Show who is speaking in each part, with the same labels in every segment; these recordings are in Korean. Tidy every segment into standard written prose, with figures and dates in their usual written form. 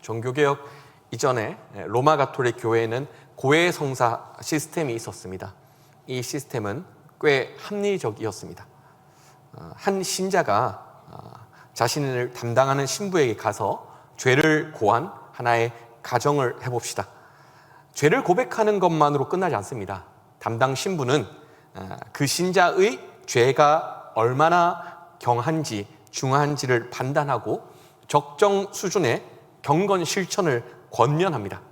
Speaker 1: 종교개혁 이전에 로마 가톨릭 교회에는 고해 성사 시스템이 있었습니다. 이 시스템은 꽤 합리적이었습니다. 한 신자가 자신을 담당하는 신부에게 가서 죄를 고한 하나의 가정을 해봅시다. 죄를 고백하는 것만으로 끝나지 않습니다. 담당 신부는 그 신자의 죄가 얼마나 경한지 중한지를 판단하고 적정 수준의 경건 실천을 권면합니다.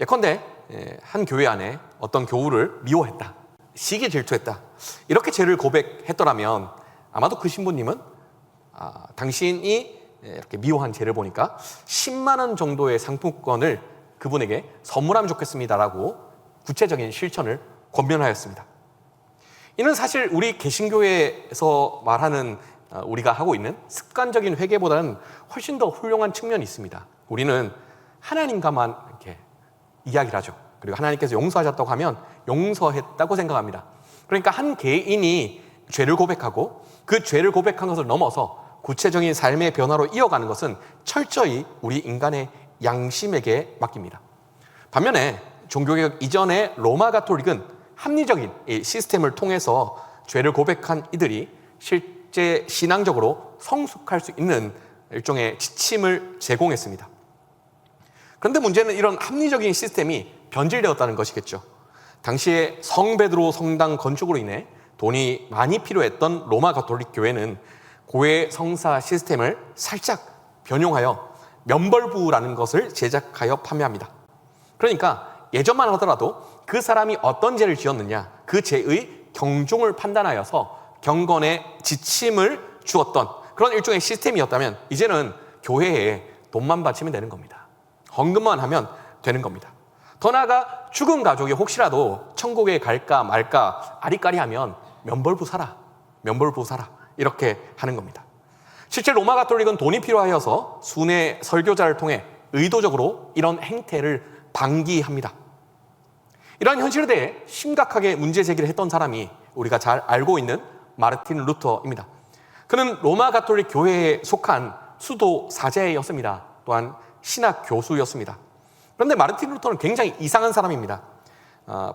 Speaker 1: 예컨대 한 교회 안에 어떤 교우를 미워했다, 시기 질투했다, 이렇게 죄를 고백했더라면 아마도 그 신부님은 당신이 이렇게 미워한 죄를 보니까 10만 원 정도의 상품권을 그분에게 선물하면 좋겠습니다라고 구체적인 실천을 권면하였습니다. 이는 사실 우리 개신교회에서 말하는 우리가 하고 있는 습관적인 회개보다는 훨씬 더 훌륭한 측면이 있습니다. 우리는 하나님과만 이렇게 이야기를 하죠. 그리고 하나님께서 용서하셨다고 하면 용서했다고 생각합니다. 그러니까 한 개인이 죄를 고백하고 그 죄를 고백한 것을 넘어서 구체적인 삶의 변화로 이어가는 것은 철저히 우리 인간의 양심에게 맡깁니다. 반면에 종교개혁 이전의 로마 가톨릭은 합리적인 이 시스템을 통해서 죄를 고백한 이들이 실제 신앙적으로 성숙할 수 있는 일종의 지침을 제공했습니다. 그런데 문제는 이런 합리적인 시스템이 변질되었다는 것이겠죠. 당시에 성 베드로 성당 건축으로 인해 돈이 많이 필요했던 로마 가톨릭 교회는 고해 성사 시스템을 살짝 변용하여 면벌부라는 것을 제작하여 판매합니다. 그러니까 예전만 하더라도 그 사람이 어떤 죄를 지었느냐, 그 죄의 경중을 판단하여서 경건의 지침을 주었던 그런 일종의 시스템이었다면 이제는 교회에 돈만 바치면 되는 겁니다. 헌금만 하면 되는 겁니다. 더 나아가 죽은 가족이 혹시라도 천국에 갈까 말까 아리까리하면 면벌부 사라, 면벌부 사라 이렇게 하는 겁니다. 실제 로마 가톨릭은 돈이 필요하여서 순회 설교자를 통해 의도적으로 이런 행태를 방기합니다. 이러한 현실에 대해 심각하게 문제 제기를 했던 사람이 우리가 잘 알고 있는 마르틴 루터입니다. 그는 로마 가톨릭 교회에 속한 수도 사제였습니다. 또한 신학 교수였습니다. 그런데 마르틴 루터는 굉장히 이상한 사람입니다.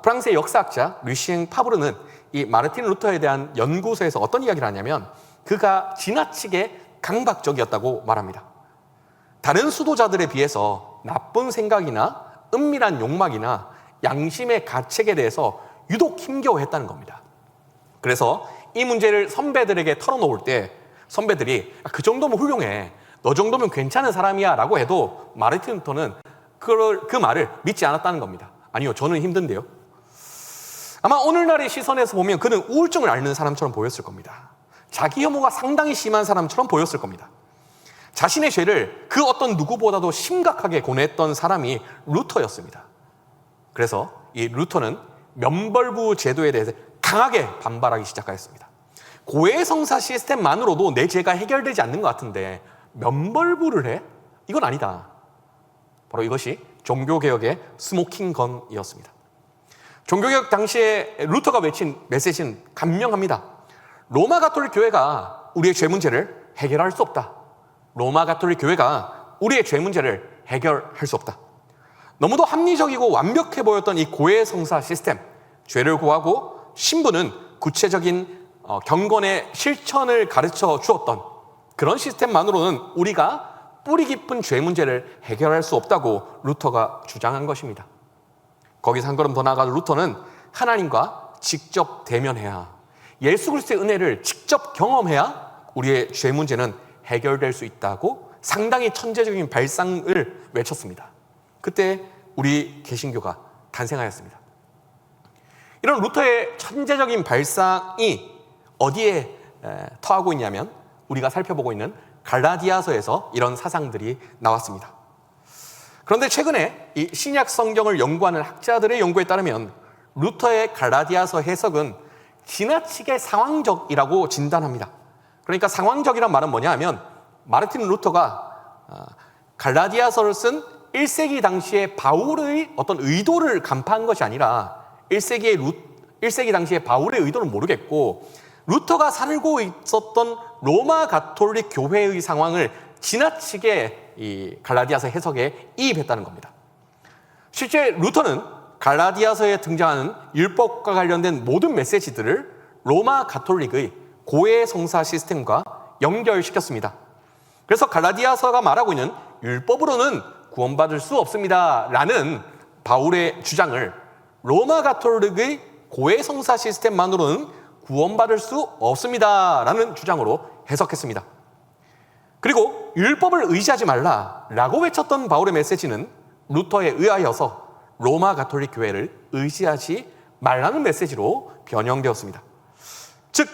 Speaker 1: 프랑스의 역사학자 류시엥 파브르는 이 마르틴 루터에 대한 연구소에서 어떤 이야기를 하냐면 그가 지나치게 강박적이었다고 말합니다. 다른 수도자들에 비해서 나쁜 생각이나 은밀한 욕망이나 양심의 가책에 대해서 유독 힘겨워했다는 겁니다. 그래서 이 문제를 선배들에게 털어놓을 때 선배들이 그 정도면 훌륭해, 너 정도면 괜찮은 사람이야 라고 해도 마르틴 루터는 그 말을 믿지 않았다는 겁니다. 아니요, 저는 힘든데요. 아마 오늘날의 시선에서 보면 그는 우울증을 앓는 사람처럼 보였을 겁니다. 자기 혐오가 상당히 심한 사람처럼 보였을 겁니다. 자신의 죄를 그 어떤 누구보다도 심각하게 고뇌했던 사람이 루터였습니다. 그래서 이 루터는 면벌부 제도에 대해서 강하게 반발하기 시작하였습니다. 고해 성사 시스템만으로도 내 죄가 해결되지 않는 것 같은데 면벌부를 해? 이건 아니다. 바로 이것이 종교개혁의 스모킹건이었습니다. 종교개혁 당시에 루터가 외친 메시지는 간명합니다. 로마 가톨릭 교회가 우리의 죄 문제를 해결할 수 없다. 로마 가톨릭 교회가 우리의 죄 문제를 해결할 수 없다. 너무도 합리적이고 완벽해 보였던 이 고해 성사 시스템, 죄를 고하고 신부는 구체적인 경건의 실천을 가르쳐 주었던 그런 시스템만으로는 우리가 뿌리 깊은 죄 문제를 해결할 수 없다고 루터가 주장한 것입니다. 거기서 한 걸음 더 나아가 루터는 하나님과 직접 대면해야, 예수 그리스도의 은혜를 직접 경험해야 우리의 죄 문제는 해결될 수 있다고 상당히 천재적인 발상을 외쳤습니다. 그때 우리 개신교가 탄생하였습니다. 이런 루터의 천재적인 발상이 어디에 터하고 있냐면 우리가 살펴보고 있는 갈라디아서에서 이런 사상들이 나왔습니다. 그런데 최근에 이 신약 성경을 연구하는 학자들의 연구에 따르면 루터의 갈라디아서 해석은 지나치게 상황적이라고 진단합니다. 그러니까 상황적이란 말은 뭐냐 하면 마르틴 루터가 갈라디아서를 쓴 1세기 당시에 바울의 어떤 의도를 간파한 것이 아니라 1세기 당시에 바울의 의도는 모르겠고 루터가 살고 있었던 로마 가톨릭 교회의 상황을 지나치게 이 갈라디아서 해석에 이입했다는 겁니다. 실제 루터는 갈라디아서에 등장하는 율법과 관련된 모든 메시지들을 로마 가톨릭의 고해 성사 시스템과 연결시켰습니다. 그래서 갈라디아서가 말하고 있는 율법으로는 구원받을 수 없습니다 라는 바울의 주장을 로마 가톨릭의 고해 성사 시스템만으로는 구원받을 수 없습니다 라는 주장으로 해석했습니다. 그리고 율법을 의지하지 말라라고 외쳤던 바울의 메시지는 루터에 의하여서 로마 가톨릭 교회를 의지하지 말라는 메시지로 변형되었습니다. 즉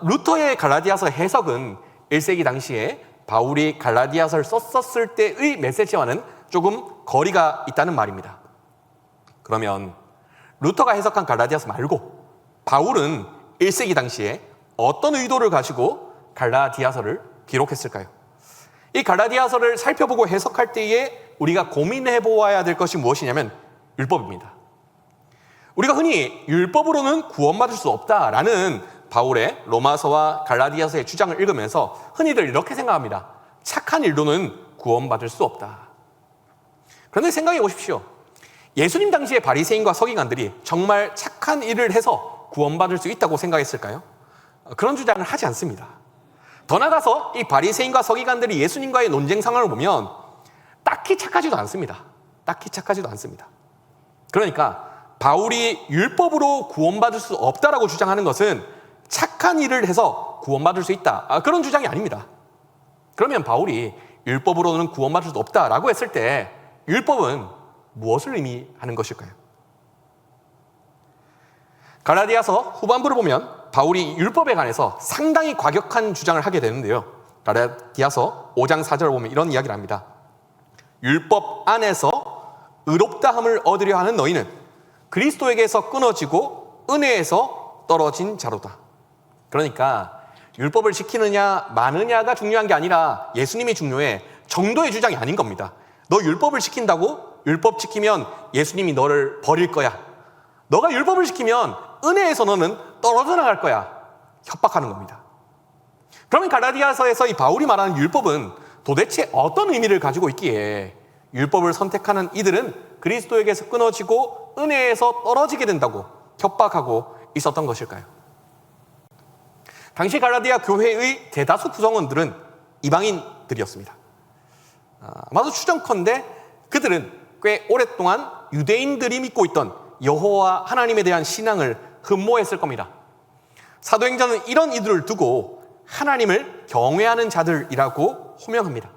Speaker 1: 루터의 갈라디아서 해석은 1세기 당시에 바울이 갈라디아서를 썼었을 때의 메시지와는 조금 거리가 있다는 말입니다. 그러면 루터가 해석한 갈라디아서 말고 바울은 1세기 당시에 어떤 의도를 가지고 갈라디아서를 기록했을까요? 이 갈라디아서를 살펴보고 해석할 때에 우리가 고민해 보아야 될 것이 무엇이냐면 율법입니다. 우리가 흔히 율법으로는 구원받을 수 없다라는 바울의 로마서와 갈라디아서의 주장을 읽으면서 흔히들 이렇게 생각합니다. 착한 일로는 구원받을 수 없다. 그런데 생각해 보십시오. 예수님 당시의 바리새인과 서기관들이 정말 착한 일을 해서 구원받을 수 있다고 생각했을까요? 그런 주장을 하지 않습니다. 더 나아가서 이 바리새인과 서기관들이 예수님과의 논쟁 상황을 보면 딱히 착하지도 않습니다. 딱히 착하지도 않습니다. 그러니까 바울이 율법으로 구원받을 수 없다라고 주장하는 것은 착한 일을 해서 구원받을 수 있다. 그런 주장이 아닙니다. 그러면 바울이 율법으로는 구원받을 수 없다라고 했을 때 율법은 무엇을 의미하는 것일까요? 갈라디아서 후반부를 보면 바울이 율법에 관해서 상당히 과격한 주장을 하게 되는데요. 갈라디아서 5장 4절을 보면 이런 이야기를 합니다. 율법 안에서 의롭다함을 얻으려 하는 너희는 그리스도에게서 끊어지고 은혜에서 떨어진 자로다. 그러니까 율법을 지키느냐 마느냐가 중요한 게 아니라 예수님이 중요해. 정도의 주장이 아닌 겁니다. 너 율법을 지킨다고? 율법 지키면 예수님이 너를 버릴 거야. 너가 율법을 지키면 은혜에서 너는 떨어져 나갈 거야. 협박하는 겁니다. 그러면 갈라디아서에서 이 바울이 말하는 율법은 도대체 어떤 의미를 가지고 있기에 율법을 선택하는 이들은 그리스도에게서 끊어지고 은혜에서 떨어지게 된다고 협박하고 있었던 것일까요? 당시 갈라디아 교회의 대다수 구성원들은 이방인들이었습니다. 아마도 추정컨대 그들은 꽤 오랫동안 유대인들이 믿고 있던 여호와 하나님에 대한 신앙을 흠모했을 겁니다. 사도행전은 이런 이들을 두고 하나님을 경외하는 자들이라고 호명합니다.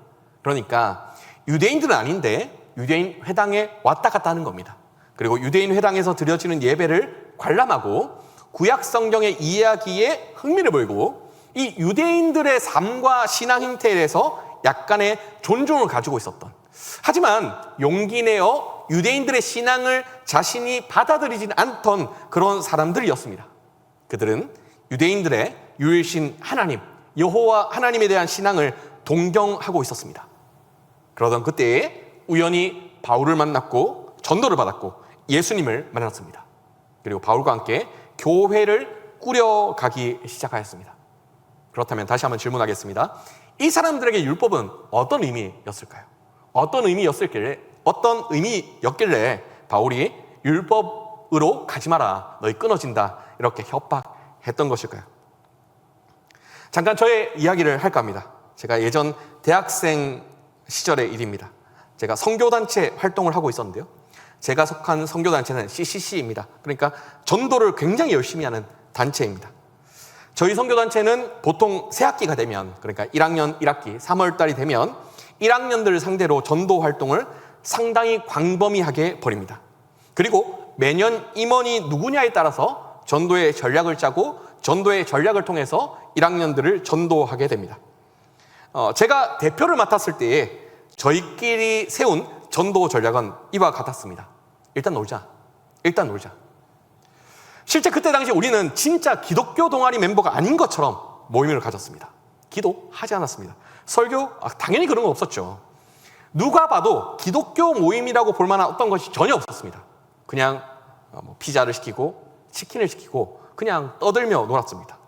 Speaker 1: 그러니까 유대인들은 아닌데 유대인 회당에 왔다 갔다 하는 겁니다. 그리고 유대인 회당에서 드려지는 예배를 관람하고 구약 성경의 이야기에 흥미를 보이고 이 유대인들의 삶과 신앙 행태에 대해서 약간의 존중을 가지고 있었던, 하지만 용기 내어 유대인들의 신앙을 자신이 받아들이진 않던 그런 사람들이었습니다. 그들은 유대인들의 유일신 하나님, 여호와 하나님에 대한 신앙을 동경하고 있었습니다. 그러던 그때에 우연히 바울을 만났고 전도를 받았고 예수님을 만났습니다. 그리고 바울과 함께 교회를 꾸려가기 시작하였습니다. 그렇다면 다시 한번 질문하겠습니다. 이 사람들에게 율법은 어떤 의미였을까요? 어떤 의미였길래 바울이 율법으로 가지 마라, 너희 끊어진다, 이렇게 협박했던 것일까요? 잠깐 저의 이야기를 할까 합니다. 제가 예전 대학생 시절의 일입니다. 제가 선교단체 활동을 하고 있었는데요. 제가 속한 선교단체는 CCC입니다. 그러니까 전도를 굉장히 열심히 하는 단체입니다. 저희 선교단체는 보통 새학기가 되면, 그러니까 1학년 1학기 3월달이 되면 1학년들을 상대로 전도 활동을 상당히 광범위하게 벌입니다. 그리고 매년 임원이 누구냐에 따라서 전도의 전략을 짜고 전도의 전략을 통해서 1학년들을 전도하게 됩니다. 제가 대표를 맡았을 때에 저희끼리 세운 전도 전략은 이와 같았습니다. 일단 놀자. 실제 그때 당시 우리는 진짜 기독교 동아리 멤버가 아닌 것처럼 모임을 가졌습니다. 기도하지 않았습니다. 설교? 당연히 그런 건 없었죠. 누가 봐도 기독교 모임이라고 볼 만한 어떤 것이 전혀 없었습니다. 그냥 피자를 시키고 치킨을 시키고 그냥 떠들며 놀았습니다.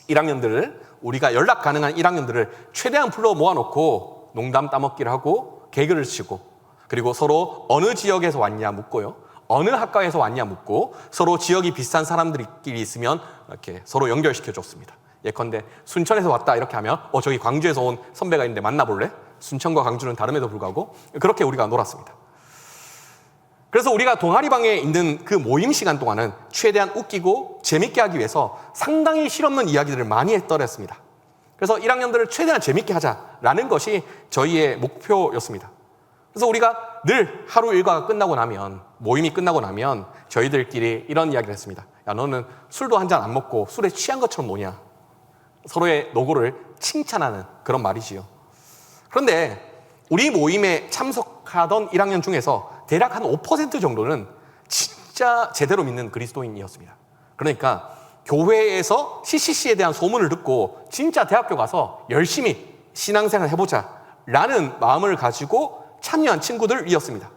Speaker 1: 1학년들을, 우리가 연락 가능한 1학년들을 최대한 불러 모아놓고 농담 따먹기를 하고 개그를 치고, 그리고 서로 어느 지역에서 왔냐 묻고요, 어느 학과에서 왔냐 묻고, 서로 지역이 비슷한 사람들끼리 있으면 이렇게 서로 연결시켜 줬습니다. 예컨대 순천에서 왔다 이렇게 하면 저기 광주에서 온 선배가 있는데 만나볼래? 순천과 광주는 다름에도 불구하고 그렇게 우리가 놀았습니다. 그래서 우리가 동아리방에 있는 그 모임 시간 동안은 최대한 웃기고 재밌게 하기 위해서 상당히 실없는 이야기들을 많이 했더랬습니다. 그래서 1학년들을 최대한 재밌게 하자라는 것이 저희의 목표였습니다. 그래서 우리가 늘 하루 일과가 끝나고 나면, 모임이 끝나고 나면 저희들끼리 이런 이야기를 했습니다. 야, 너는 술도 한 잔 안 먹고 술에 취한 것처럼 노냐? 서로의 노고를 칭찬하는 그런 말이지요. 그런데 우리 모임에 참석하던 1학년 중에서 대략 한 5% 정도는 진짜 제대로 믿는 그리스도인이었습니다. 그러니까 교회에서 CCC에 대한 소문을 듣고 진짜 대학교 가서 열심히 신앙생활 해보자 라는 마음을 가지고 참여한 친구들이었습니다.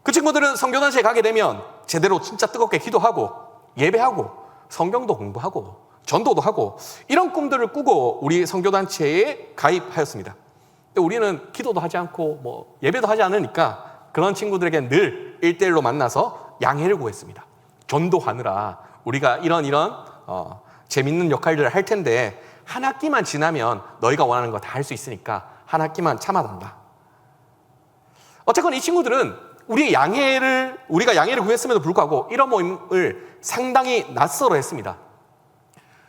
Speaker 1: 그 친구들은 선교단체에 가게 되면 제대로 진짜 뜨겁게 기도하고 예배하고 성경도 공부하고 전도도 하고 이런 꿈들을 꾸고 우리 선교단체에 가입하였습니다. 근데 우리는 기도도 하지 않고 예배도 하지 않으니까 그런 친구들에게 늘 1대1로 만나서 양해를 구했습니다. 전도하느라 우리가 이런 재밌는 역할들을 할 텐데 한 학기만 지나면 너희가 원하는 거 다 할 수 있으니까 한 학기만 참아달라. 어쨌건 이 친구들은 우리가 양해를 구했음에도 불구하고 이런 모임을 상당히 낯설어 했습니다.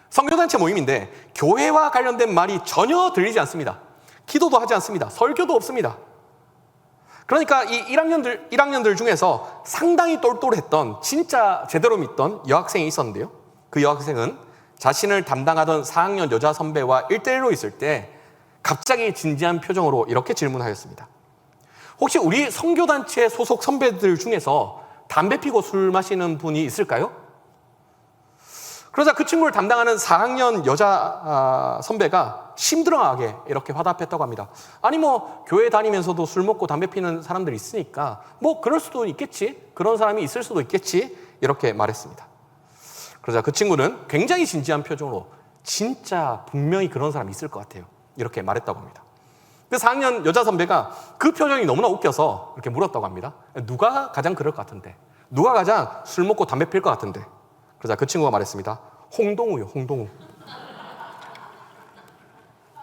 Speaker 1: 선교단체 모임인데 교회와 관련된 말이 전혀 들리지 않습니다. 기도도 하지 않습니다. 설교도 없습니다. 그러니까 이 1학년들 중에서 상당히 똘똘했던, 진짜 제대로 믿던 여학생이 있었는데요. 그 여학생은 자신을 담당하던 4학년 여자 선배와 1대1로 있을 때 갑자기 진지한 표정으로 이렇게 질문하였습니다. 혹시 우리 선교단체 소속 선배들 중에서 담배 피고 술 마시는 분이 있을까요? 그러자 그 친구를 담당하는 4학년 여자 선배가 심드렁하게 이렇게 화답했다고 합니다. 아니 교회 다니면서도 술 먹고 담배 피는 사람들이 있으니까 그럴 수도 있겠지, 그런 사람이 있을 수도 있겠지, 이렇게 말했습니다. 그러자 그 친구는 굉장히 진지한 표정으로 진짜 분명히 그런 사람이 있을 것 같아요, 이렇게 말했다고 합니다. 그 4학년 여자 선배가 그 표정이 너무나 웃겨서 이렇게 물었다고 합니다. 누가 가장 그럴 것 같은데? 누가 가장 술 먹고 담배 필 것 같은데? 그러자 그 친구가 말했습니다. 홍동우요, 홍동우.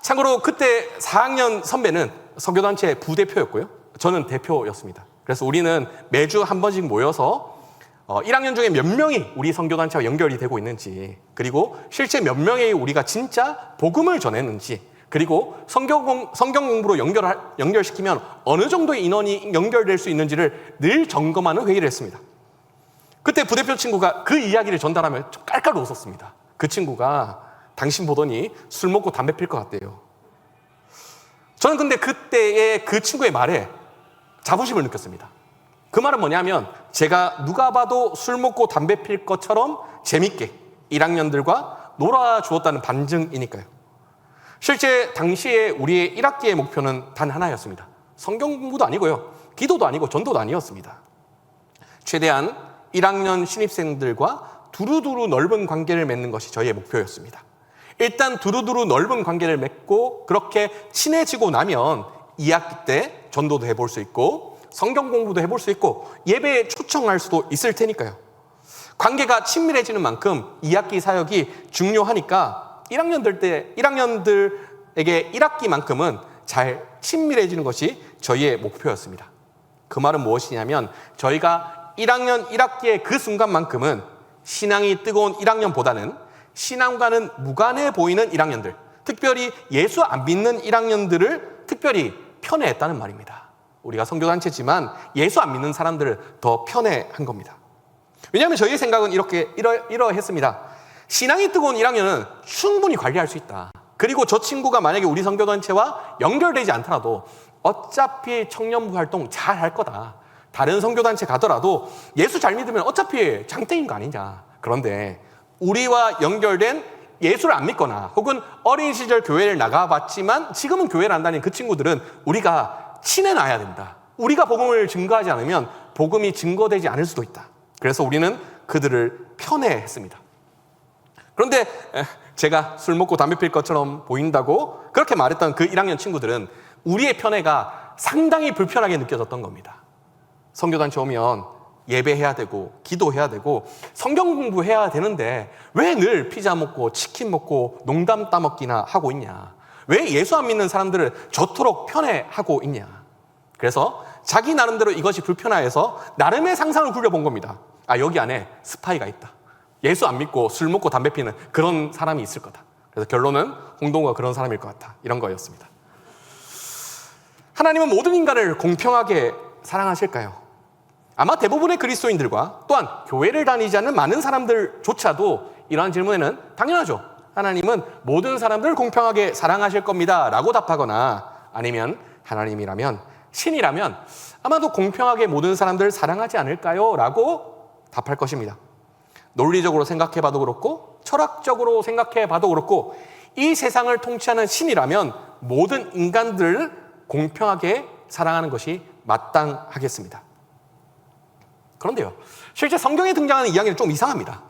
Speaker 1: 참고로 그때 4학년 선배는 선교단체 부대표였고요, 저는 대표였습니다. 그래서 우리는 매주 한 번씩 모여서 1학년 중에 몇 명이 우리 선교단체와 연결이 되고 있는지, 그리고 실제 몇 명이 우리가 진짜 복음을 전했는지, 그리고 성경 공부로 연결시키면 어느 정도의 인원이 연결될 수 있는지를 늘 점검하는 회의를 했습니다. 그때 부대표 친구가 그 이야기를 전달하면 좀 깔깔 웃었습니다. 그 친구가 당신 보더니 술 먹고 담배 필 것 같대요. 저는 근데 그때의 그 친구의 말에 자부심을 느꼈습니다. 그 말은 뭐냐면 제가 누가 봐도 술 먹고 담배 필 것처럼 재밌게 1학년들과 놀아주었다는 반증이니까요. 실제 당시에 우리의 1학기의 목표는 단 하나였습니다. 성경 공부도 아니고요, 기도도 아니고 전도도 아니었습니다. 최대한 1학년 신입생들과 두루두루 넓은 관계를 맺는 것이 저희의 목표였습니다. 일단 두루두루 넓은 관계를 맺고 그렇게 친해지고 나면 2학기 때 전도도 해볼 수 있고 성경 공부도 해볼 수 있고 예배에 초청할 수도 있을 테니까요. 관계가 친밀해지는 만큼 2학기 사역이 중요하니까 1학년들에게 1학기만큼은 잘 친밀해지는 것이 저희의 목표였습니다. 그 말은 무엇이냐면 저희가 1학년 1학기의 그 순간만큼은 신앙이 뜨거운 1학년보다는 신앙과는 무관해 보이는 1학년들, 특별히 예수 안 믿는 1학년들을 특별히 편애했다는 말입니다. 우리가 선교단체지만 예수 안 믿는 사람들을 더 편애한 겁니다. 왜냐하면 저희의 생각은 이러했습니다. 신앙이 뜨거운 1학년은 충분히 관리할 수 있다. 그리고 저 친구가 만약에 우리 선교단체와 연결되지 않더라도 어차피 청년부 활동 잘 할 거다. 다른 선교단체 가더라도 예수 잘 믿으면 어차피 장땡인 거 아니냐. 그런데 우리와 연결된 예수를 안 믿거나 혹은 어린 시절 교회를 나가봤지만 지금은 교회를 안 다니는 그 친구들은 우리가 친해놔야 된다. 우리가 복음을 증거하지 않으면 복음이 증거되지 않을 수도 있다. 그래서 우리는 그들을 편애했습니다. 그런데 제가 술 먹고 담배 필 것처럼 보인다고 그렇게 말했던 그 1학년 친구들은 우리의 편애가 상당히 불편하게 느껴졌던 겁니다. 선교단체 오면 예배해야 되고 기도해야 되고 성경 공부해야 되는데 왜 늘 피자 먹고 치킨 먹고 농담 따먹기나 하고 있냐? 왜 예수 안 믿는 사람들을 저토록 편애하고 있냐? 그래서 자기 나름대로 이것이 불편해서 나름의 상상을 굴려본 겁니다. 아, 여기 안에 스파이가 있다. 예수 안 믿고 술 먹고 담배 피는 그런 사람이 있을 거다. 그래서 결론은 홍동우가 그런 사람일 것 같다. 이런 거였습니다. 하나님은 모든 인간을 공평하게 사랑하실까요? 아마 대부분의 그리스도인들과 또한 교회를 다니지 않는 많은 사람들조차도 이러한 질문에는 당연하죠. 하나님은 모든 사람들을 공평하게 사랑하실 겁니다 라고 답하거나 아니면 하나님이라면, 신이라면 아마도 공평하게 모든 사람들을 사랑하지 않을까요? 라고 답할 것입니다. 논리적으로 생각해봐도 그렇고 철학적으로 생각해봐도 그렇고 이 세상을 통치하는 신이라면 모든 인간들을 공평하게 사랑하는 것이 마땅하겠습니다. 그런데요, 실제 성경에 등장하는 이야기는 좀 이상합니다.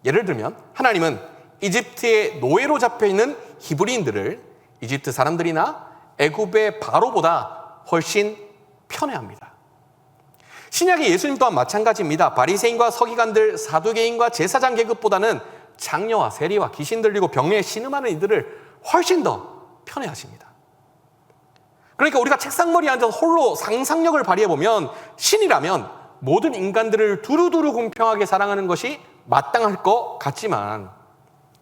Speaker 1: 예를 들면 하나님은 이집트의 노예로 잡혀있는 히브리인들을 이집트 사람들이나 애굽의 바로보다 훨씬 편애합니다. 신약의 예수님 또한 마찬가지입니다. 바리새인과 서기관들, 사두개인과 제사장 계급보다는 장녀와 세리와 귀신 들리고 병에 신음하는 이들을 훨씬 더 편애하십니다. 그러니까 우리가 책상머리에 앉아서 홀로 상상력을 발휘해보면 신이라면 모든 인간들을 두루두루 공평하게 사랑하는 것이 마땅할 것 같지만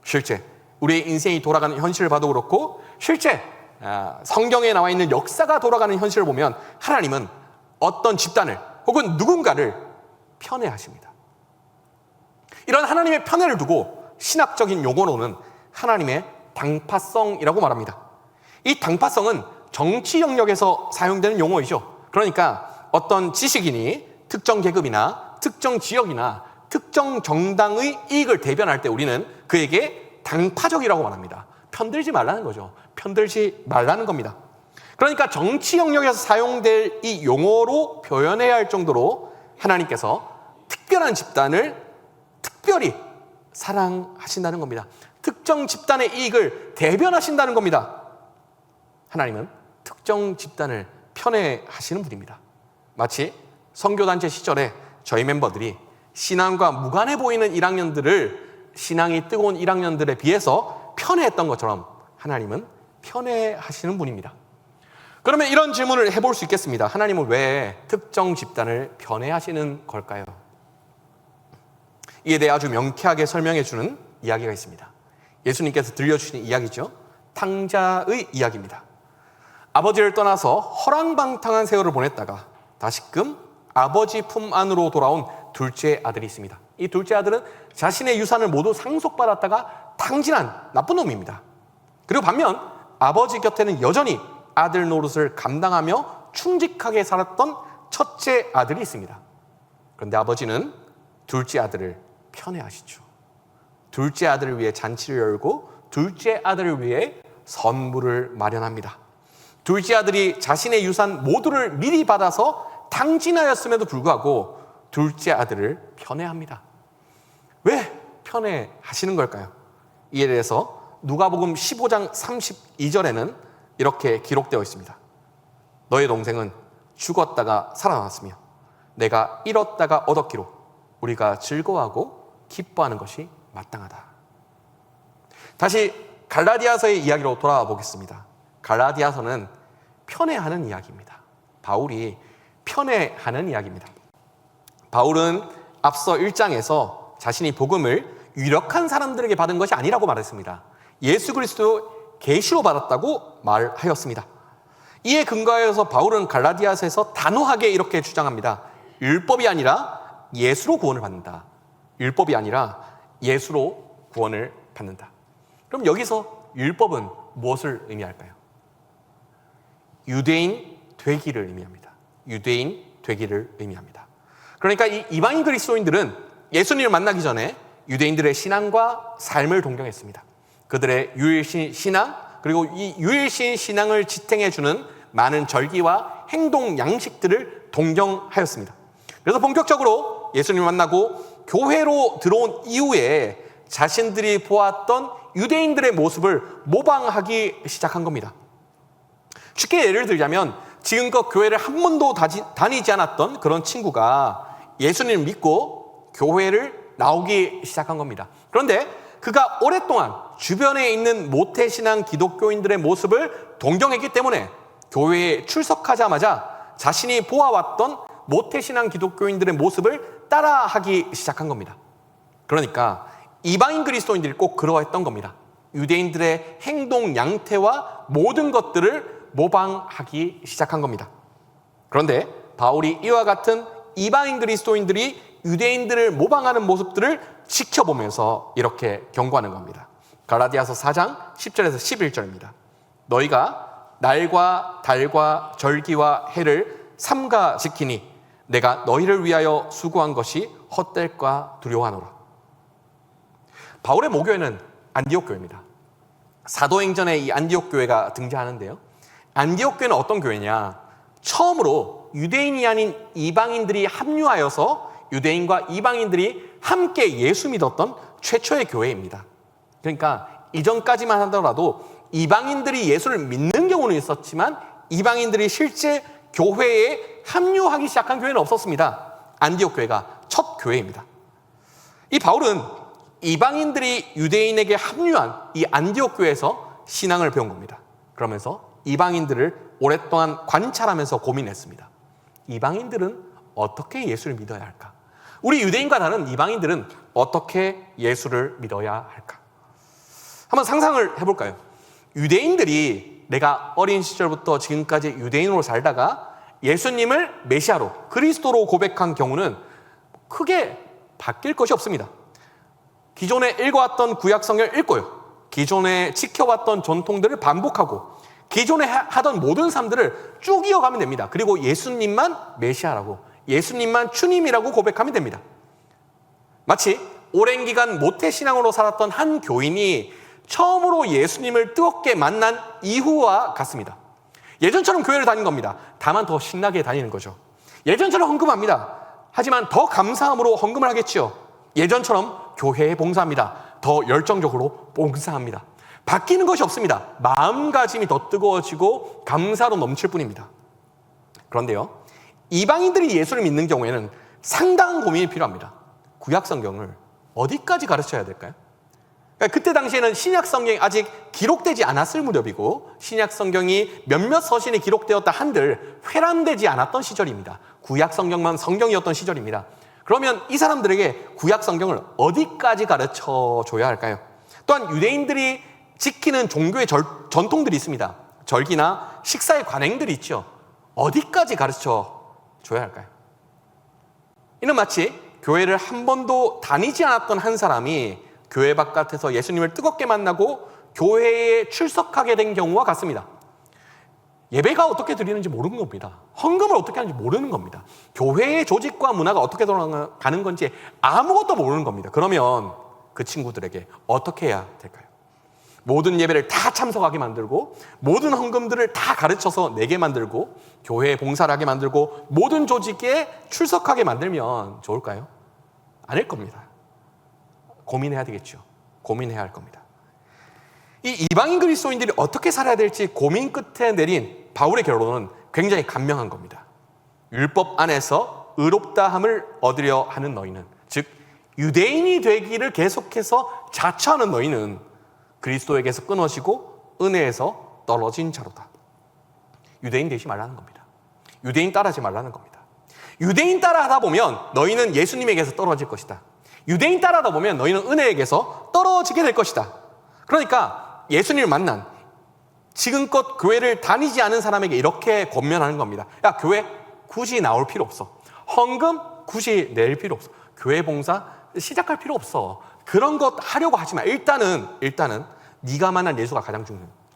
Speaker 1: 실제 우리의 인생이 돌아가는 현실을 봐도 그렇고 실제 성경에 나와 있는 역사가 돌아가는 현실을 보면 하나님은 어떤 집단을 혹은 누군가를 편애하십니다. 이런 하나님의 편애를 두고 신학적인 용어로는 하나님의 당파성이라고 말합니다. 이 당파성은 정치 영역에서 사용되는 용어이죠. 그러니까 어떤 지식인이 특정 계급이나 특정 지역이나 특정 정당의 이익을 대변할 때 우리는 그에게 당파적이라고 말합니다. 편들지 말라는 거죠. 편들지 말라는 겁니다. 그러니까 정치 영역에서 사용될 이 용어로 표현해야 할 정도로 하나님께서 특별한 집단을 특별히 사랑하신다는 겁니다. 특정 집단의 이익을 대변하신다는 겁니다. 하나님은 특정 집단을 편애하시는 분입니다. 마치 선교단체 시절에 저희 멤버들이 신앙과 무관해 보이는 1학년들을 신앙이 뜨거운 1학년들에 비해서 편애했던 것처럼 하나님은 편애하시는 분입니다. 그러면 이런 질문을 해볼 수 있겠습니다. 하나님은 왜 특정 집단을 편애하시는 걸까요? 이에 대해 아주 명쾌하게 설명해 주는 이야기가 있습니다. 예수님께서 들려주신 이야기죠. 탕자의 이야기입니다. 아버지를 떠나서 허랑방탕한 세월을 보냈다가 다시금 아버지 품 안으로 돌아온 둘째 아들이 있습니다. 이 둘째 아들은 자신의 유산을 모두 상속받았다가 탕진한 나쁜 놈입니다. 그리고 반면 아버지 곁에는 여전히 아들 노릇을 감당하며 충직하게 살았던 첫째 아들이 있습니다. 그런데 아버지는 둘째 아들을 편애하시죠. 둘째 아들을 위해 잔치를 열고 둘째 아들을 위해 선물을 마련합니다. 둘째 아들이 자신의 유산 모두를 미리 받아서 탕진하였음에도 불구하고 둘째 아들을 편애합니다. 왜 편애하시는 걸까요? 이에 대해서 누가복음 15장 32절에는 이렇게 기록되어 있습니다. 너의 동생은 죽었다가 살아났으며 내가 잃었다가 얻었기로 우리가 즐거워하고 기뻐하는 것이 마땅하다. 다시 갈라디아서의 이야기로 돌아와 보겠습니다. 갈라디아서는 편애하는 이야기입니다. 바울이 편애하는 이야기입니다. 바울은 앞서 1장에서 자신이 복음을 유력한 사람들에게 받은 것이 아니라고 말했습니다. 예수 그리스도 계시로 받았다고 말하였습니다. 이에 근거하여서 바울은 갈라디아서에서 단호하게 이렇게 주장합니다. 율법이 아니라 예수로 구원을 받는다. 율법이 아니라 예수로 구원을 받는다. 그럼 여기서 율법은 무엇을 의미할까요? 유대인 되기를 의미합니다. 유대인 되기를 의미합니다. 그러니까 이 이방인 그리스도인들은 예수님을 만나기 전에 유대인들의 신앙과 삶을 동경했습니다. 그들의 유일신 신앙 그리고 이 유일신 신앙을 지탱해주는 많은 절기와 행동 양식들을 동경하였습니다. 그래서 본격적으로 예수님을 만나고 교회로 들어온 이후에 자신들이 보았던 유대인들의 모습을 모방하기 시작한 겁니다. 쉽게 예를 들자면 지금껏 교회를 한 번도 다니지 않았던 그런 친구가 예수님을 믿고 교회를 나오기 시작한 겁니다. 그런데 그가 오랫동안 주변에 있는 모태신앙 기독교인들의 모습을 동경했기 때문에 교회에 출석하자마자 자신이 보아왔던 모태신앙 기독교인들의 모습을 따라하기 시작한 겁니다. 그러니까 이방인 그리스도인들이 꼭 그러했던 겁니다. 유대인들의 행동 양태와 모든 것들을 모방하기 시작한 겁니다. 그런데 바울이 이와 같은 이방인 그리스도인들이 유대인들을 모방하는 모습들을 지켜보면서 이렇게 경고하는 겁니다. 갈라디아서 4장 10절에서 11절입니다. 너희가 날과 달과 절기와 해를 삼가 지키니 내가 너희를 위하여 수고한 것이 헛될까 두려워하노라. 바울의 모교회는 안디옥 교회입니다. 사도행전에 이 안디옥 교회가 등장하는데요. 안디옥 교회는 어떤 교회냐? 처음으로 유대인이 아닌 이방인들이 합류하여서 유대인과 이방인들이 함께 예수 믿었던 최초의 교회입니다. 그러니까 이전까지만 하더라도 이방인들이 예수를 믿는 경우는 있었지만 이방인들이 실제 교회에 합류하기 시작한 교회는 없었습니다. 안디옥 교회가 첫 교회입니다. 이 바울은 이방인들이 유대인에게 합류한 이 안디옥 교회에서 신앙을 배운 겁니다. 그러면서 이방인들을 오랫동안 관찰하면서 고민했습니다. 이방인들은 어떻게 예수를 믿어야 할까? 우리 유대인과 다른 이방인들은 어떻게 예수를 믿어야 할까? 한번 상상을 해볼까요? 유대인들이 내가 어린 시절부터 지금까지 유대인으로 살다가 예수님을 메시아로 그리스도로 고백한 경우는 크게 바뀔 것이 없습니다. 기존에 읽어왔던 구약 성경을 읽고요. 기존에 지켜왔던 전통들을 반복하고 기존에 하던 모든 삶들을 쭉 이어가면 됩니다. 그리고 예수님만 메시아라고, 예수님만 주님이라고 고백하면 됩니다. 마치 오랜 기간 모태신앙으로 살았던 한 교인이 처음으로 예수님을 뜨겁게 만난 이후와 같습니다. 예전처럼 교회를 다닌 겁니다. 다만 더 신나게 다니는 거죠. 예전처럼 헌금합니다. 하지만 더 감사함으로 헌금을 하겠지요. 예전처럼 교회에 봉사합니다. 더 열정적으로 봉사합니다. 바뀌는 것이 없습니다. 마음가짐이 더 뜨거워지고 감사로 넘칠 뿐입니다. 그런데요, 이방인들이 예수를 믿는 경우에는 상당한 고민이 필요합니다. 구약 성경을 어디까지 가르쳐야 될까요? 그러니까 그때 당시에는 신약 성경이 아직 기록되지 않았을 무렵이고 신약 성경이 몇몇 서신이 기록되었다 한들 회람되지 않았던 시절입니다. 구약 성경만 성경이었던 시절입니다. 그러면 이 사람들에게 구약 성경을 어디까지 가르쳐 줘야 할까요? 또한 유대인들이 지키는 종교의 전통들이 있습니다. 절기나 식사의 관행들이 있죠. 어디까지 가르쳐 줘야 할까요? 이는 마치 교회를 한 번도 다니지 않았던 한 사람이 교회 바깥에서 예수님을 뜨겁게 만나고 교회에 출석하게 된 경우와 같습니다. 예배가 어떻게 드리는지 모르는 겁니다. 헌금을 어떻게 하는지 모르는 겁니다. 교회의 조직과 문화가 어떻게 돌아가는 건지 아무것도 모르는 겁니다. 그러면 그 친구들에게 어떻게 해야 될까요? 모든 예배를 다 참석하게 만들고 모든 헌금들을 다 가르쳐서 내게 만들고 교회에 봉사를 하게 만들고 모든 조직에 출석하게 만들면 좋을까요? 아닐 겁니다. 고민해야 되겠죠. 고민해야 할 겁니다. 이 이방인 그리스도인들이 어떻게 살아야 될지 고민 끝에 내린 바울의 결론은 굉장히 간명한 겁니다. 율법 안에서 의롭다함을 얻으려 하는 너희는, 즉 유대인이 되기를 계속해서 자처하는 너희는 그리스도에게서 끊어지고 은혜에서 떨어진 자로다. 유대인 되지 말라는 겁니다. 유대인 따라하지 말라는 겁니다. 유대인 따라하다 보면 너희는 예수님에게서 떨어질 것이다. 유대인 따라하다 보면 너희는 은혜에게서 떨어지게 될 것이다. 그러니까 예수님을 만난 지금껏 교회를 다니지 않은 사람에게 이렇게 권면하는 겁니다. 야, 교회 굳이 나올 필요 없어. 헌금 굳이 낼 필요 없어. 교회 봉사 시작할 필요 없어. 그런 것 하려고 하지 마. 일단은 네가 만난 예수가 가장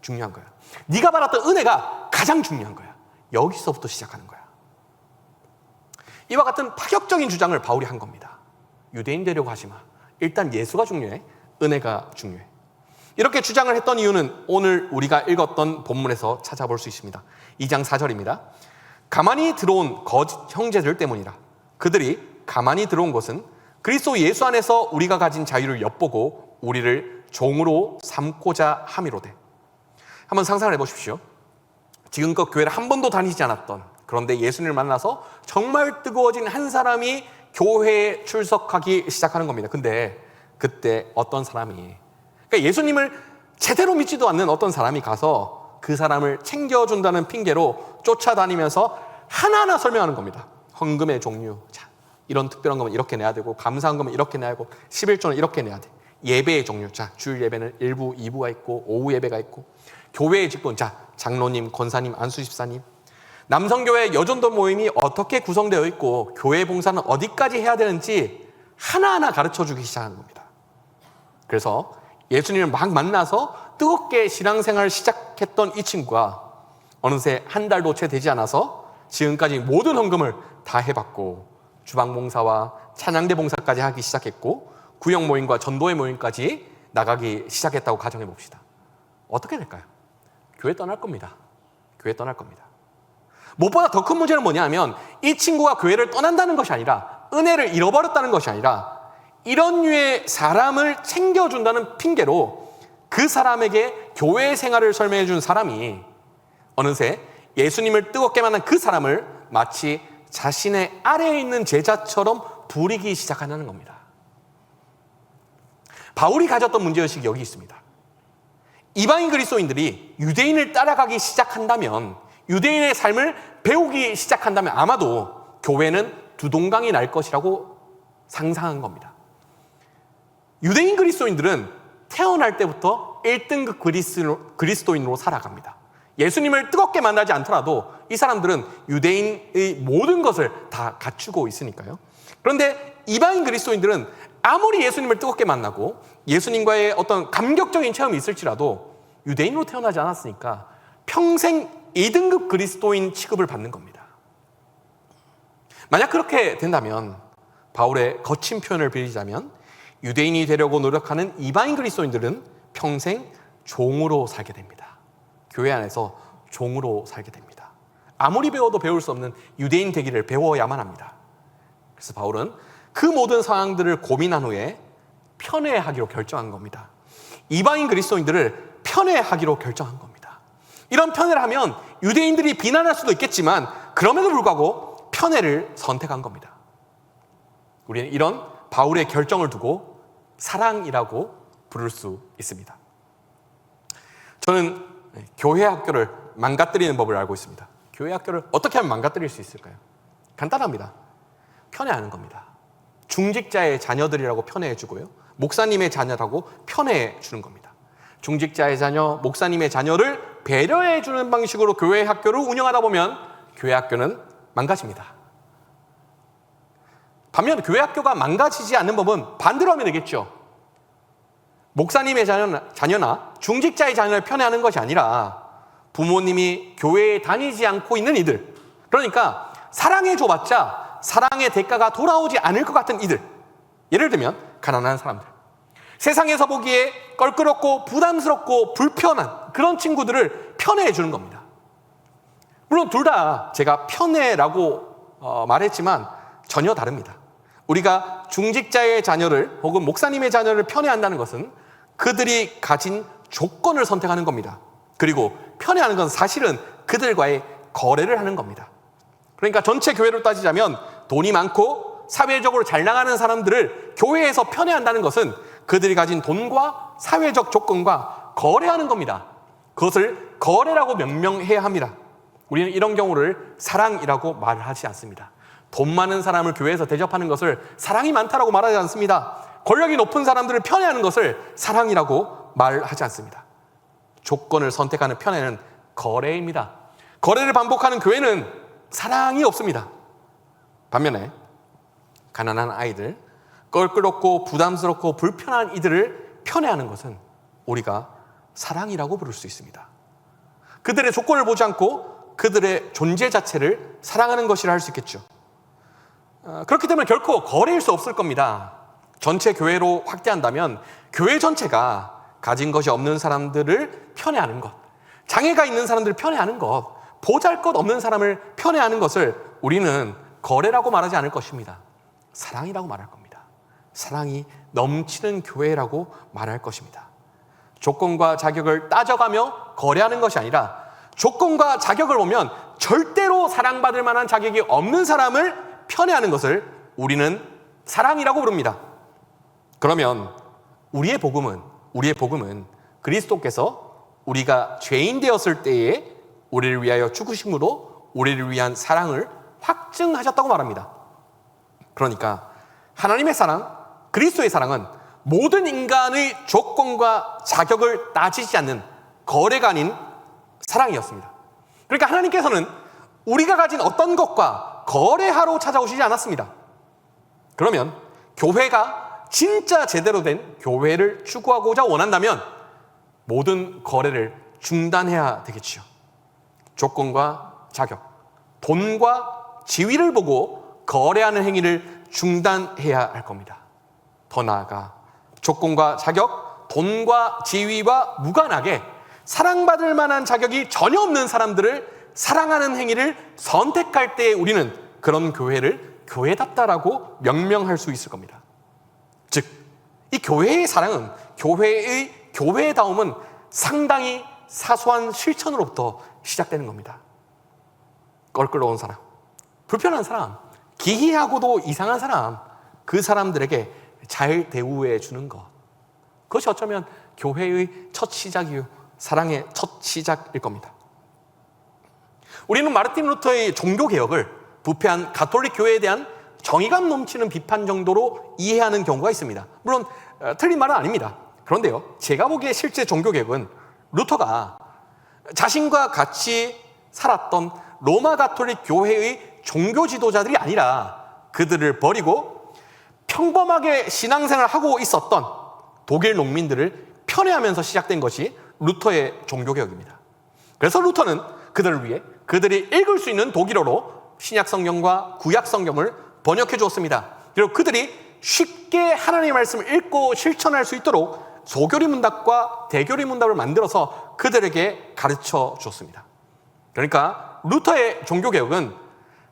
Speaker 1: 중요한 거야. 네가 받았던 은혜가 가장 중요한 거야. 여기서부터 시작하는 거야. 이와 같은 파격적인 주장을 바울이 한 겁니다. 유대인 되려고 하지 마. 일단 예수가 중요해. 은혜가 중요해. 이렇게 주장을 했던 이유는 오늘 우리가 읽었던 본문에서 찾아볼 수 있습니다. 2장 4절입니다. 가만히 들어온 거짓 형제들 때문이라. 그들이 가만히 들어온 것은 그리스도 예수 안에서 우리가 가진 자유를 엿보고 우리를 종으로 삼고자 함이로되. 한번 상상을 해보십시오. 지금껏 교회를 한 번도 다니지 않았던, 그런데 예수님을 만나서 정말 뜨거워진 한 사람이 교회에 출석하기 시작하는 겁니다. 근데 그때 어떤 사람이, 그러니까 예수님을 제대로 믿지도 않는 어떤 사람이 가서 그 사람을 챙겨준다는 핑계로 쫓아다니면서 하나하나 설명하는 겁니다. 헌금의 종류, 자, 이런 특별한 거면 이렇게 내야 되고, 감사한 거면 이렇게 내야 되고, 11조는 이렇게 내야 돼. 예배의 종류, 자, 주일 예배는 1부, 2부가 있고 오후 예배가 있고, 교회의 직분, 자, 장로님, 권사님, 안수집사님, 남성교회 여전도 모임이 어떻게 구성되어 있고 교회 봉사는 어디까지 해야 되는지 하나하나 가르쳐주기 시작하는 겁니다. 그래서 예수님을 막 만나서 뜨겁게 신앙생활을 시작했던 이 친구가 어느새 한 달도 채 되지 않아서 지금까지 모든 헌금을 다 해봤고, 주방 봉사와 찬양대 봉사까지 하기 시작했고, 구역 모임과 전도회 모임까지 나가기 시작했다고 가정해 봅시다. 어떻게 될까요? 교회 떠날 겁니다. 교회 떠날 겁니다. 무엇보다 더 큰 문제는 뭐냐면, 이 친구가 교회를 떠난다는 것이 아니라, 은혜를 잃어버렸다는 것이 아니라, 이런 류의 사람을 챙겨준다는 핑계로 그 사람에게 교회 생활을 설명해 준 사람이 어느새 예수님을 뜨겁게 만난 그 사람을 마치 자신의 아래에 있는 제자처럼 부리기 시작하는 겁니다. 바울이 가졌던 문제의식이 여기 있습니다. 이방인 그리스도인들이 유대인을 따라가기 시작한다면, 유대인의 삶을 배우기 시작한다면 아마도 교회는 두동강이 날 것이라고 상상한 겁니다. 유대인 그리스도인들은 태어날 때부터 1등급 그리스도인으로 살아갑니다. 예수님을 뜨겁게 만나지 않더라도 이 사람들은 유대인의 모든 것을 다 갖추고 있으니까요. 그런데 이방인 그리스도인들은 아무리 예수님을 뜨겁게 만나고 예수님과의 어떤 감격적인 체험이 있을지라도 유대인으로 태어나지 않았으니까 평생 2등급 그리스도인 취급을 받는 겁니다. 만약 그렇게 된다면, 바울의 거친 표현을 빌리자면, 유대인이 되려고 노력하는 이방인 그리스도인들은 평생 종으로 살게 됩니다. 교회 안에서 종으로 살게 됩니다. 아무리 배워도 배울 수 없는 유대인 되기를 배워야만 합니다. 그래서 바울은 그 모든 상황들을 고민한 후에 편애하기로 결정한 겁니다. 이방인 그리스도인들을 편애하기로 결정한 겁니다. 이런 편애를 하면 유대인들이 비난할 수도 있겠지만 그럼에도 불구하고 편애를 선택한 겁니다. 우리는 이런 바울의 결정을 두고 사랑이라고 부를 수 있습니다. 저는 교회 학교를 망가뜨리는 법을 알고 있습니다. 교회 학교를 어떻게 하면 망가뜨릴 수 있을까요? 간단합니다. 편애하는 겁니다. 중직자의 자녀들이라고 편애해 주고요, 목사님의 자녀라고 편애해 주는 겁니다. 중직자의 자녀, 목사님의 자녀를 배려해 주는 방식으로 교회 학교를 운영하다 보면 교회 학교는 망가집니다. 반면 교회 학교가 망가지지 않는 법은 반대로 하면 되겠죠. 목사님의 자녀나 중직자의 자녀를 편애하는 것이 아니라 부모님이 교회에 다니지 않고 있는 이들, 그러니까 사랑해 줘봤자 사랑의 대가가 돌아오지 않을 것 같은 이들, 예를 들면 가난한 사람들, 세상에서 보기에 껄끄럽고 부담스럽고 불편한 그런 친구들을 편애해 주는 겁니다. 물론 둘 다 제가 편애라고 말했지만 전혀 다릅니다. 우리가 중직자의 자녀를 혹은 목사님의 자녀를 편애한다는 것은 그들이 가진 조건을 선택하는 겁니다. 그리고 편애하는 건 사실은 그들과의 거래를 하는 겁니다. 그러니까 전체 교회로 따지자면 돈이 많고 사회적으로 잘 나가는 사람들을 교회에서 편애한다는 것은 그들이 가진 돈과 사회적 조건과 거래하는 겁니다. 그것을 거래라고 명명해야 합니다. 우리는 이런 경우를 사랑이라고 말하지 않습니다. 돈 많은 사람을 교회에서 대접하는 것을 사랑이 많다라고 말하지 않습니다. 권력이 높은 사람들을 편애하는 것을 사랑이라고 말하지 않습니다. 조건을 선택하는 편애는 거래입니다. 거래를 반복하는 교회는 사랑이 없습니다. 반면에 가난한 아이들, 껄끄럽고 부담스럽고 불편한 이들을 편애하는 것은 우리가 사랑이라고 부를 수 있습니다. 그들의 조건을 보지 않고 그들의 존재 자체를 사랑하는 것이라 할 수 있겠죠. 그렇기 때문에 결코 거래일 수 없을 겁니다. 전체 교회로 확대한다면 교회 전체가 가진 것이 없는 사람들을 편애하는 것, 장애가 있는 사람들을 편애하는 것, 보잘것없는 사람을 편애하는 것을 우리는 거래라고 말하지 않을 것입니다. 사랑이라고 말할 겁니다. 사랑이 넘치는 교회라고 말할 것입니다. 조건과 자격을 따져가며 거래하는 것이 아니라 조건과 자격을 보면 절대로 사랑받을 만한 자격이 없는 사람을 편애하는 것을 우리는 사랑이라고 부릅니다. 그러면 우리의 복음은 그리스도께서 우리가 죄인 되었을 때에 우리를 위하여 죽으심으로 우리를 위한 사랑을 확증하셨다고 말합니다. 그러니까 하나님의 사랑, 그리스도의 사랑은 모든 인간의 조건과 자격을 따지지 않는 거래가 아닌 사랑이었습니다. 그러니까 하나님께서는 우리가 가진 어떤 것과 거래하러 찾아오시지 않았습니다. 그러면 교회가 진짜 제대로 된 교회를 추구하고자 원한다면 모든 거래를 중단해야 되겠죠. 조건과 자격, 돈과 지위를 보고 거래하는 행위를 중단해야 할 겁니다. 더 나아가 조건과 자격, 돈과 지위와 무관하게 사랑받을 만한 자격이 전혀 없는 사람들을 사랑하는 행위를 선택할 때 우리는 그런 교회를 교회답다라고 명명할 수 있을 겁니다. 즉, 이 교회의 사랑은, 교회의 교회다움은 상당히 사소한 실천으로부터 시작되는 겁니다. 껄끄러운 사람, 불편한 사람, 기이하고도 이상한 사람, 그 사람들에게 잘 대우해 주는 것, 그것이 어쩌면 교회의 첫 시작이요, 사랑의 첫 시작일 겁니다. 우리는 마르틴 루터의 종교개혁을 부패한 가톨릭 교회에 대한 정의감 넘치는 비판 정도로 이해하는 경우가 있습니다. 물론 틀린 말은 아닙니다. 그런데요, 제가 보기에 실제 종교개혁은 루터가 자신과 같이 살았던 로마 가톨릭 교회의 종교 지도자들이 아니라 그들을 버리고 평범하게 신앙생활을 하고 있었던 독일 농민들을 편애하면서 시작된 것이 루터의 종교개혁입니다. 그래서 루터는 그들을 위해 그들이 읽을 수 있는 독일어로 신약성경과 구약성경을 번역해 주었습니다. 그리고 그들이 쉽게 하나님의 말씀을 읽고 실천할 수 있도록 소교리 문답과 대교리 문답을 만들어서 그들에게 가르쳐 주었습니다. 그러니까 루터의 종교개혁은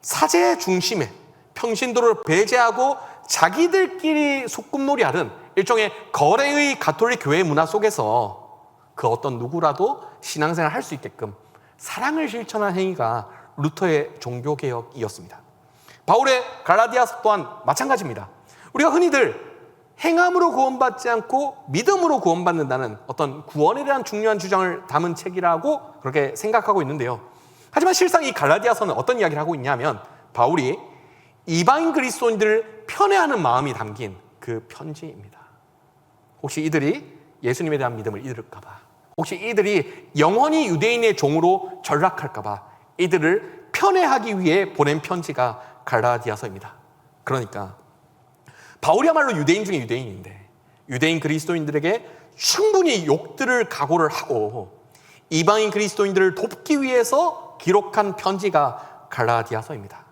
Speaker 1: 사제 중심의 평신도를 배제하고 자기들끼리 소꿉놀이 하는 일종의 거래의 가톨릭 교회 문화 속에서 그 어떤 누구라도 신앙생활을 할 수 있게끔 사랑을 실천한 행위가 루터의 종교개혁이었습니다. 바울의 갈라디아서 또한 마찬가지입니다. 우리가 흔히들 행함으로 구원받지 않고 믿음으로 구원받는다는 어떤 구원에 대한 중요한 주장을 담은 책이라고 그렇게 생각하고 있는데요. 하지만 실상 이 갈라디아서는 어떤 이야기를 하고 있냐면 바울이 이방인 그리스도인들을 편애하는 마음이 담긴 그 편지입니다. 혹시 이들이 예수님에 대한 믿음을 잃을까 봐, 혹시 이들이 영원히 유대인의 종으로 전락할까 봐 이들을 편애하기 위해 보낸 편지가 갈라디아서입니다. 그러니까 바울이야말로 유대인 중에 유대인인데 유대인 그리스도인들에게 충분히 욕들을 각오를 하고 이방인 그리스도인들을 돕기 위해서 기록한 편지가 갈라디아서입니다.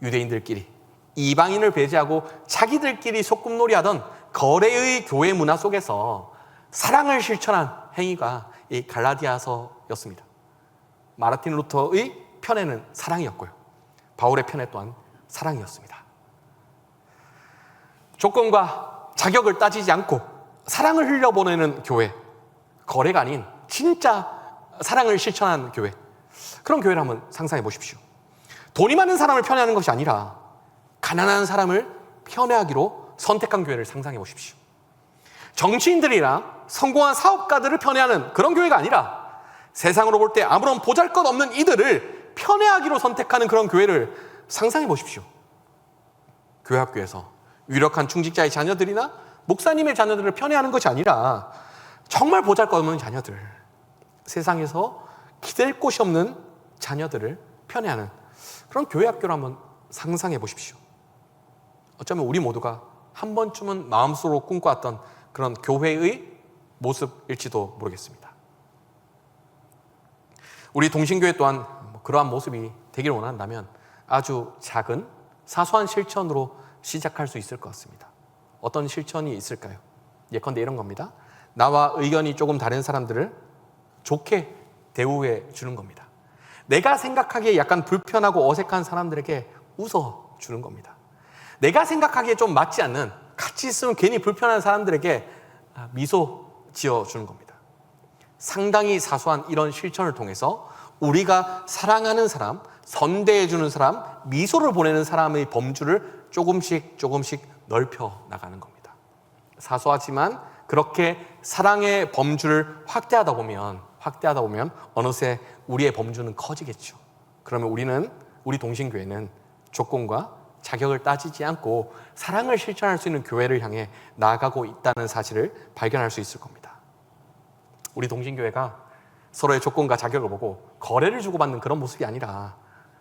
Speaker 1: 유대인들끼리 이방인을 배제하고 자기들끼리 소꿉놀이 하던 거래의 교회 문화 속에서 사랑을 실천한 행위가 이 갈라디아서였습니다. 마르틴 루터의 편애는 사랑이었고요, 바울의 편애 또한 사랑이었습니다. 조건과 자격을 따지지 않고 사랑을 흘려보내는 교회, 거래가 아닌 진짜 사랑을 실천한 교회, 그런 교회를 한번 상상해 보십시오. 돈이 많은 사람을 편애하는 것이 아니라 가난한 사람을 편애하기로 선택한 교회를 상상해 보십시오. 정치인들이나 성공한 사업가들을 편애하는 그런 교회가 아니라 세상으로 볼 때 아무런 보잘것없는 이들을 편애하기로 선택하는 그런 교회를 상상해 보십시오. 교회 학교에서 유력한 중직자의 자녀들이나 목사님의 자녀들을 편애하는 것이 아니라 정말 보잘것없는 자녀들, 세상에서 기댈 곳이 없는 자녀들을 편애하는 그런 교회 학교를 한번 상상해 보십시오. 어쩌면 우리 모두가 한 번쯤은 마음속으로 꿈꿔왔던 그런 교회의 모습일지도 모르겠습니다. 우리 동신교회 또한 그러한 모습이 되기를 원한다면 아주 작은 사소한 실천으로 시작할 수 있을 것 같습니다. 어떤 실천이 있을까요? 예컨대 이런 겁니다. 나와 의견이 조금 다른 사람들을 좋게 대우해 주는 겁니다. 내가 생각하기에 약간 불편하고 어색한 사람들에게 웃어 주는 겁니다. 내가 생각하기에 좀 맞지 않는, 같이 있으면 괜히 불편한 사람들에게 미소 지어 주는 겁니다. 상당히 사소한 이런 실천을 통해서 우리가 사랑하는 사람, 선대해주는 사람, 미소를 보내는 사람의 범주를 조금씩 넓혀 나가는 겁니다. 사소하지만 그렇게 사랑의 범주를 확대하다 보면 어느새 우리의 범주는 커지겠죠. 그러면 우리 동신교회는 조건과 자격을 따지지 않고 사랑을 실천할 수 있는 교회를 향해 나아가고 있다는 사실을 발견할 수 있을 겁니다. 우리 동신교회가 서로의 조건과 자격을 보고 거래를 주고받는 그런 모습이 아니라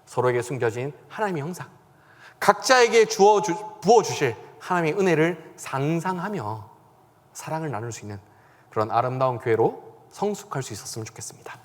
Speaker 1: 서로에게 숨겨진 하나님의 형상, 각자에게 부어주실 하나님의 은혜를 상상하며 사랑을 나눌 수 있는 그런 아름다운 교회로 성숙할 수 있었으면 좋겠습니다.